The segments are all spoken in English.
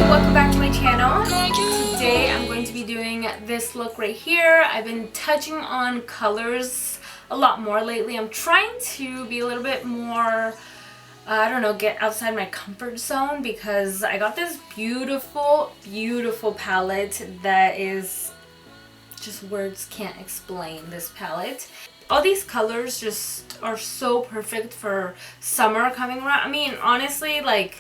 welcome back to my channel. Today I'm going to be doing this look right here. I've been touching on colors a lot more lately. I'm trying to be a little bit more, I don't know, get outside my comfort zone because I got this beautiful palette that is just words can't explain this palette. All these colors just are so perfect for summer coming around. I mean, honestly, like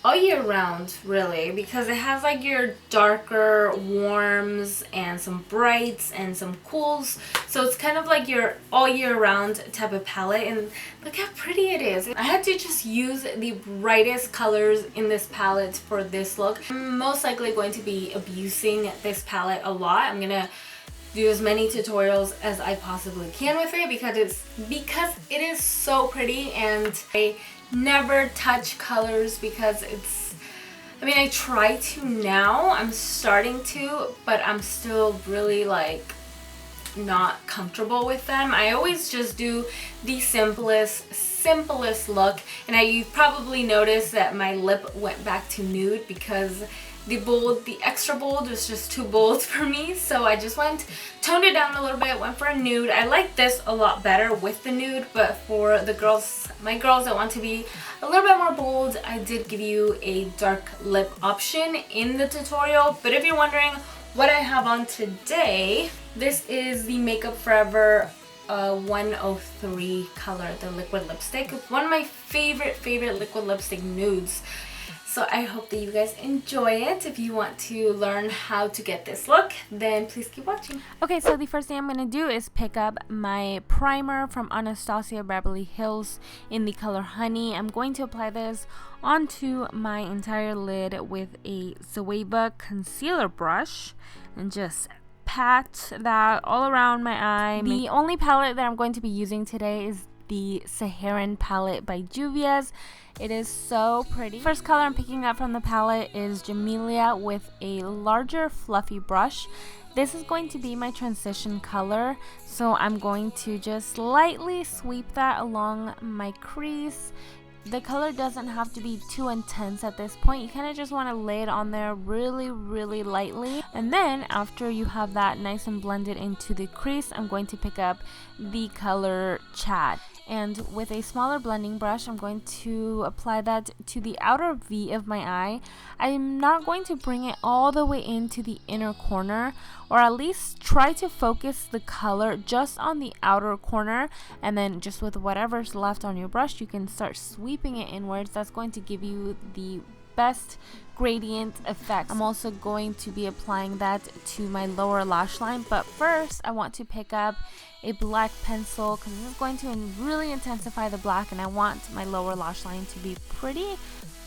all year round really, because it has like your darker warms and some brights and some cools, so it's kind of like your all year round type of palette. And look how pretty it is. I had to just use the brightest colors in this palette for this look. I'm most likely going to be abusing this palette a lot. I'm gonna do as many tutorials as I possibly can with it because it is so pretty, and I never touch colors because it's, I mean, I try to now, I'm starting to, but I'm still really like not comfortable with them. I always just do the simplest look, and you've probably noticed that my lip went back to nude because the extra bold was just too bold for me, so I just toned it down a little bit, went for a nude. I like this a lot better with the nude, but for the girls, my girls that want to be a little bit more bold, I did give you a dark lip option in the tutorial. But if you're wondering what I have on today, this is the Makeup Forever 103 color, the liquid lipstick. It's one of my favorite liquid lipstick nudes. So I hope that you guys enjoy it. If you want to learn how to get this look, then please keep watching. Okay, so the first thing I'm going to do is pick up my primer from Anastasia Beverly Hills in the color Honey. I'm going to apply this onto my entire lid with a Zoeva concealer brush and just pat that all around my eye. The only palette that I'm going to be using today is the Saharan palette by Juvia's. It is so pretty. First color I'm picking up from the palette is Juvia with a larger fluffy brush. This is going to be my transition color, so I'm going to just lightly sweep that along my crease. The color doesn't have to be too intense at this point. You kind of just want to lay it on there really lightly. And then after you have that nice and blended into the crease, I'm going to pick up the color Chad. And with a smaller blending brush, I'm going to apply that to the outer V of my eye. I'm not going to bring it all the way into the inner corner, or at least try to focus the color just on the outer corner, and then just with whatever's left on your brush, you can start sweeping it inwards. That's going to give you the best gradient effect. I'm also going to be applying that to my lower lash line, but first I want to pick up a black pencil because this is going to really intensify the black, and I want my lower lash line to be pretty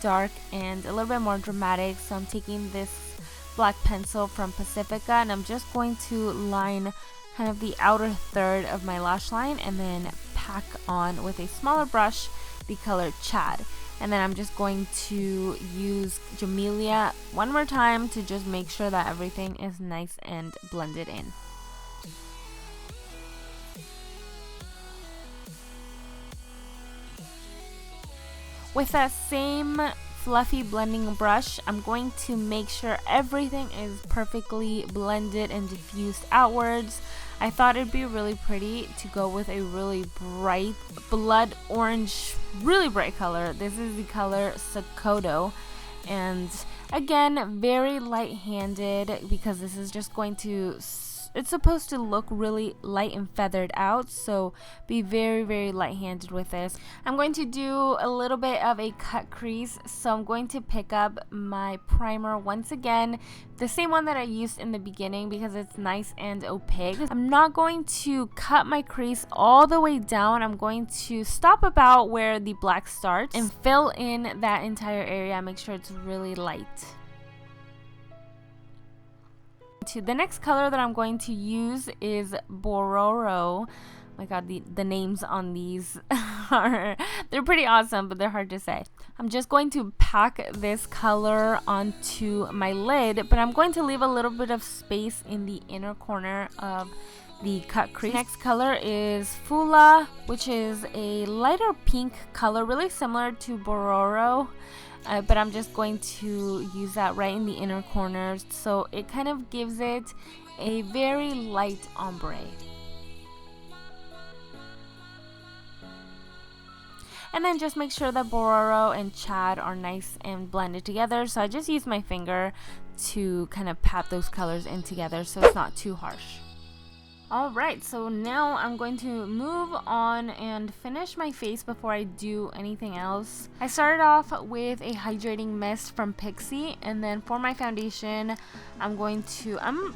dark and a little bit more dramatic. So I'm taking this black pencil from Pacifica, and I'm just going to line kind of the outer third of my lash line and then pack on with a smaller brush the color Chad. And then I'm just going to use Juvia one more time to just make sure that everything is nice and blended in. With that same fluffy blending brush, I'm going to make sure everything is perfectly blended and diffused outwards. I thought it'd be really pretty to go with a really bright blood orange, really bright color. This is the color Sakodo, and again, very light-handed because this is just going to, it's supposed to look really light and feathered out, so be very light-handed with this. I'm going to do a little bit of a cut crease, so I'm going to pick up my primer once again, the same one that I used in the beginning because it's nice and opaque. I'm not going to cut my crease all the way down. I'm going to stop about where the black starts and fill in that entire area. Make sure it's really light. The next color that I'm going to use is Bororo. Oh my god, the names on these they're pretty awesome, but they're hard to say. I'm just going to pack this color onto my lid, but I'm going to leave a little bit of space in the inner corner of the cut crease. Next color is Fula, which is a lighter pink color, really similar to Bororo. But I'm just going to use that right in the inner corners, so it kind of gives it a very light ombre. And then just make sure that Bororo and Chad are nice and blended together. So I just use my finger to kind of pat those colors in together so it's not too harsh. Alright, so now I'm going to move on and finish my face before I do anything else. I started off with a hydrating mist from Pixie, and then for my foundation, I'm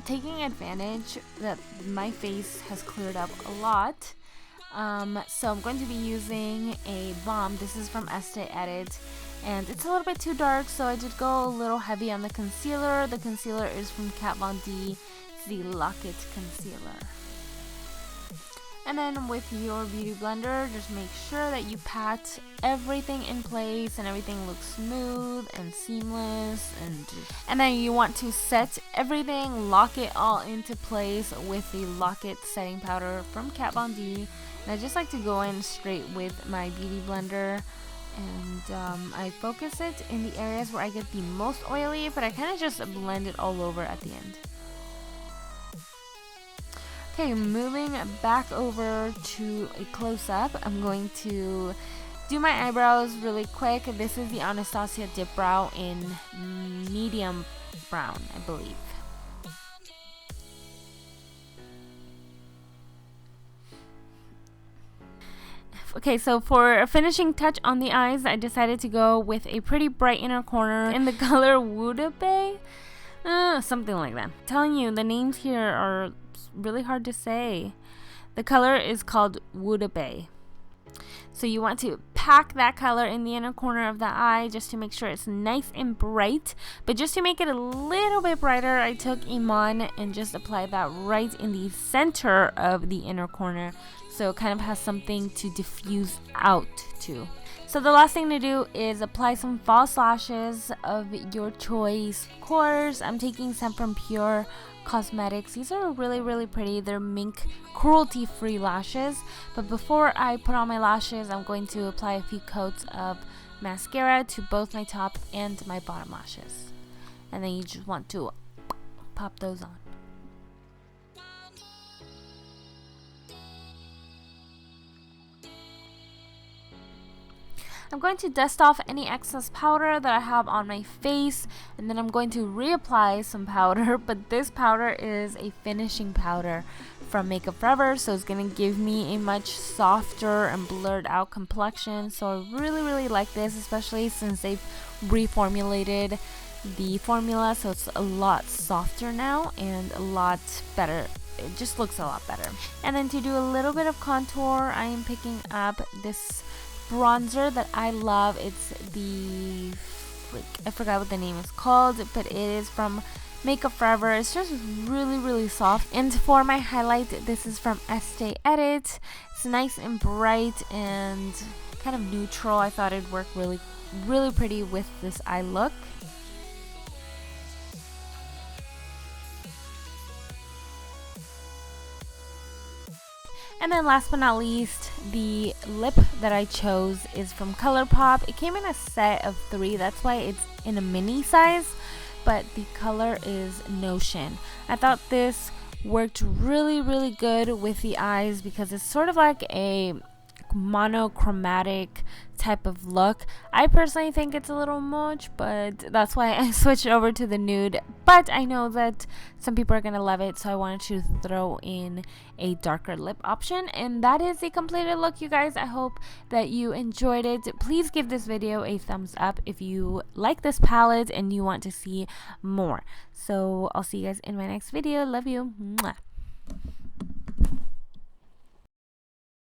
taking advantage that my face has cleared up a lot. So I'm going to be using a Balm. This is from Estée, and it's a little bit too dark, so I did go a little heavy on the concealer. The concealer is from Kat Von D, it's the Lock-It Concealer. And then with your beauty blender, just make sure that you pat everything in place and everything looks smooth and seamless. And then you want to set everything, lock it all into place with the Lock-It setting powder from Kat Von D. And I just like to go in straight with my beauty blender, and I focus it in the areas where I get the most oily, but I kind of just blend it all over at the end. Okay, moving back over to a close-up, I'm going to do my eyebrows really quick. This is the Anastasia Dip Brow in medium brown, I believe. Okay, so for a finishing touch on the eyes, I decided to go with a pretty bright inner corner in the color Wudabe. Something like that. I'm telling you, the names here are really hard to say. The color is called Wudabe. So you want to pack that color in the inner corner of the eye just to make sure it's nice and bright. But just to make it a little bit brighter, I took Iman and just applied that right in the center of the inner corner, so it kind of has something to diffuse out to. So the last thing to do is apply some false lashes of your choice. Of course, I'm taking some from Pure Cosmetics. These are really, really pretty. They're mink cruelty-free lashes. But before I put on my lashes, I'm going to apply a few coats of mascara to both my top and my bottom lashes. And then you just want to pop those on. I'm going to dust off any excess powder that I have on my face, and then I'm going to reapply some powder, but this powder is a finishing powder from Makeup Forever, so it's going to give me a much softer and blurred out complexion. So I really, really like this, especially since they've reformulated the formula, so it's a lot softer now and a lot better. It just looks a lot better. And then to do a little bit of contour, I am picking up this bronzer that I love. It's the I forgot what the name is called, but it is from Makeup Forever. It's just really, really soft. And for my highlight, this is from Estée. It's nice and bright and kind of neutral. I thought it'd work really, really pretty with this eye look. And then last but not least, the lip that I chose is from ColourPop. It came in a set of 3, that's why it's in a mini size, but the color is Notion. I thought this worked really, really good with the eyes because it's sort of like a monochromatic type of look. I personally think it's a little much, but that's why I switched over to the nude. But I know that some people are gonna love it, so I wanted to throw in a darker lip option, and that is the completed look, you guys. I hope that you enjoyed it. Please give this video a thumbs up if you like this palette and you want to see more. So I'll see you guys in my next video. Love you. Mwah.